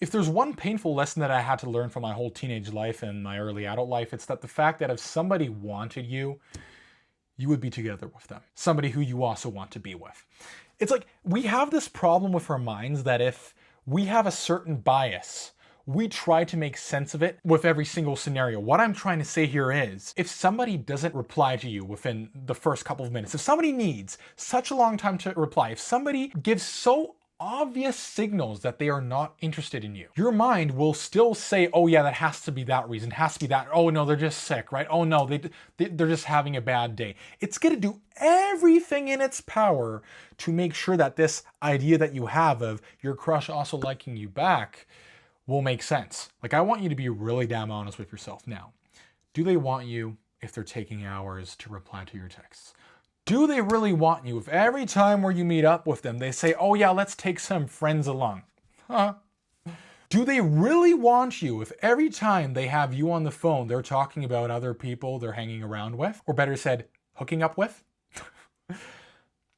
If there's one painful lesson that I had to learn from my whole teenage life and my early adult life, it's that the fact that if somebody wanted you, you would be together with them. Somebody who you also want to be with. It's like we have this problem with our minds that if we have a certain bias, we try to make sense of it with every single scenario. What I'm trying to say here is, if somebody doesn't reply to you within the first couple of minutes, if somebody needs such a long time to reply, if somebody gives so obvious signals that they are not interested in you, your mind will still say, oh yeah, that has to be that reason, has to be that, oh no, they're just sick, right? Oh no, they're just having a bad day. It's gonna do everything in its power to make sure that this idea that you have of your crush also liking you back will make sense. Like, I want you to be really damn honest with yourself now. Do they want you if they're taking hours to reply to your texts? Do they really want you if every time where you meet up with them, they say, oh yeah, let's take some friends along? Huh? Do they really want you if every time they have you on the phone, they're talking about other people they're hanging around with? Or better said, hooking up with?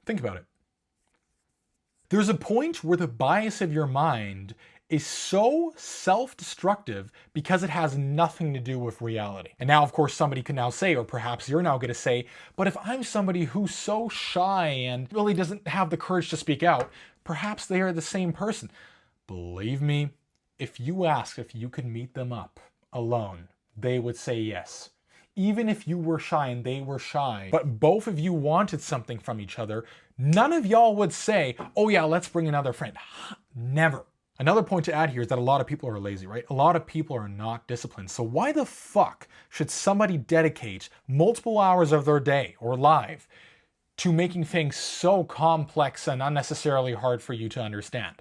Think about it. There's a point where the bias of your mind is so self-destructive because it has nothing to do with reality. And now, of course, somebody can now say, or perhaps you're now going to say, but if I'm somebody who's so shy and really doesn't have the courage to speak out, perhaps they are the same person. Believe me, if you asked if you could meet them up alone, they would say yes. Even if you were shy and they were shy, but both of you wanted something from each other, none of y'all would say, oh yeah, let's bring another friend. Never. Another point to add here is that a lot of people are lazy, right? A lot of people are not disciplined. So why the fuck should somebody dedicate multiple hours of their day or life to making things so complex and unnecessarily hard for you to understand?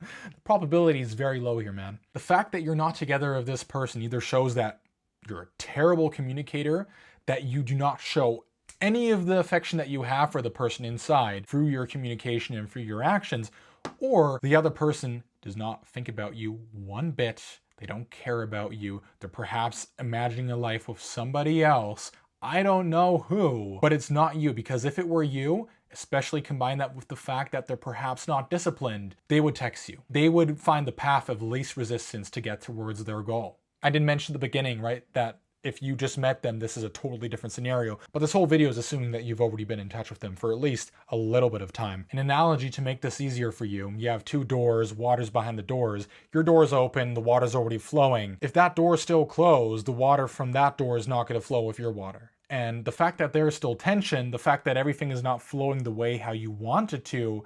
The probability is very low here, man. The fact that you're not together with this person either shows that you're a terrible communicator, that you do not show any of the affection that you have for the person inside through your communication and through your actions, or the other person does not think about you one bit. They don't care about you. They're perhaps imagining a life with somebody else. I don't know who, but it's not you, because if it were you, especially combine that with the fact that they're perhaps not disciplined, they would text you. They would find the path of least resistance to get towards their goal. I didn't mention at the beginning, right, that if you just met them, this is a totally different scenario. But this whole video is assuming that you've already been in touch with them for at least a little bit of time. An analogy to make this easier for you, you have two doors, water's behind the doors. Your door's open, the water's already flowing. If that door's still closed, the water from that door is not going to flow with your water. And the fact that there's still tension, the fact that everything is not flowing the way how you want it to,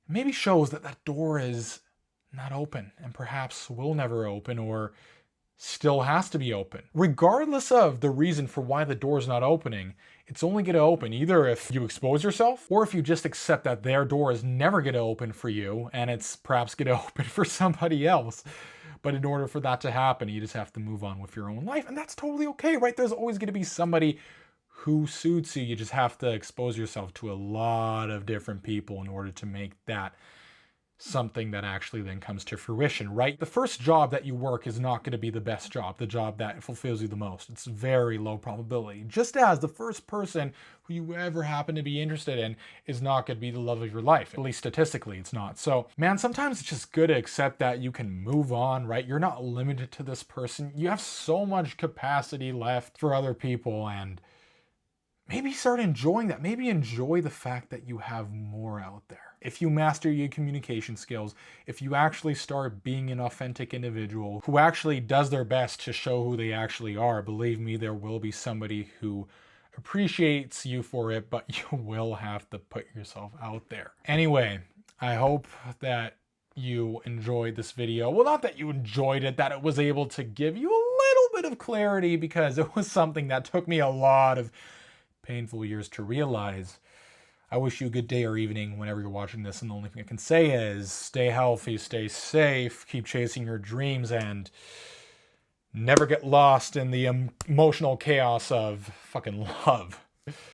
maybe shows that that door is not open and perhaps will never open, or still has to be open. Regardless of the reason for why the door is not opening, it's only going to open either if you expose yourself, or if you just accept that their door is never going to open for you and it's perhaps going to open for somebody else. But in order for that to happen, you just have to move on with your own life, and that's totally okay, right? There's always going to be somebody who suits you. You just have to expose yourself to a lot of different people in order to make that something that actually then comes to fruition, right? The first job that you work is not going to be the best job, the job that fulfills you the most. It's very low probability. Just as the first person who you ever happen to be interested in is not going to be the love of your life. At least statistically, it's not. So, man, sometimes it's just good to accept that you can move on, right? You're not limited to this person. You have so much capacity left for other people, and maybe start enjoying that. Maybe enjoy the fact that you have more out there. If you master your communication skills, if you actually start being an authentic individual who actually does their best to show who they actually are, believe me, there will be somebody who appreciates you for it, but you will have to put yourself out there. Anyway, I hope that you enjoyed this video. Well, not that you enjoyed it, that it was able to give you a little bit of clarity, because it was something that took me a lot of painful years to realize. I wish you a good day or evening whenever you're watching this, and the only thing I can say is stay healthy, stay safe, keep chasing your dreams, and never get lost in the emotional chaos of fucking love.